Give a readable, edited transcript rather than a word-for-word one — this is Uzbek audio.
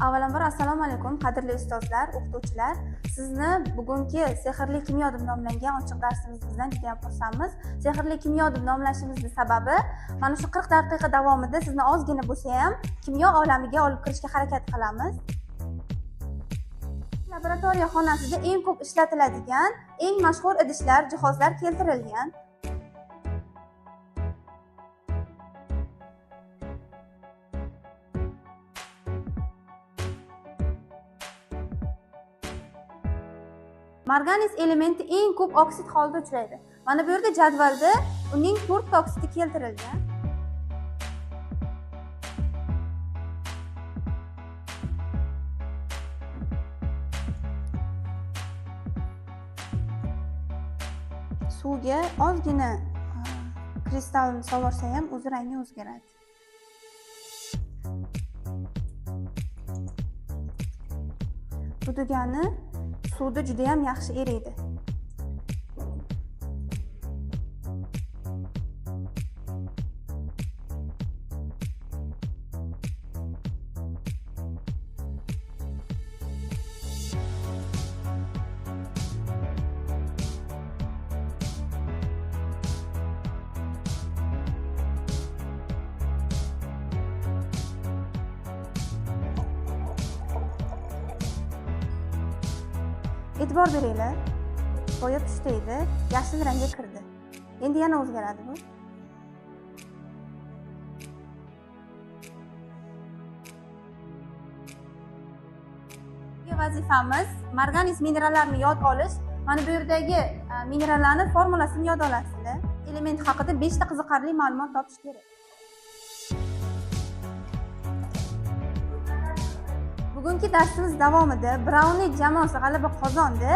Avvalambor assalomu alaykum qadrli ustozlar, o'qituvchilar. Sizni bugungi sehrli kimyo deb nomlangan ochiq darsimizdan juda ham xursandmiz. Sehrli kimyo deb nomlashimizning sababi mana shu 40 daqiqa davomida sizni ozgina bo'lsa ham kimyo olamiga olib kirishga harakat qilamiz. Laboratoriya xonasida eng ko'p ishlatiladigan, eng mashhur idishlar, jihozlar keltirilgan. Marganis elementi eng ko'p oksid holida uchraydi. Mana bu yerda jadvalda uning 4 ta oksidi keltirilgan. Suvga ozgina kristalni sovorsa ham o'zi rangi o'zgaradi. Bu degani suvda juda ham yaxshi eriydi. E'tibor beringlar. Boya tushdi edi, yashil rangga kirdi. Endi yana o'zgaradi bu. Vazifamiz marganis minerallarini yod olish. Mana bu yerdagi minerallarni formulasini yod olasizlar. Element haqida 5 ta qiziqarli ma'lumot topish kerak. Bugungi darsimiz davomida Brownie jamoasi g'alaba qozondi.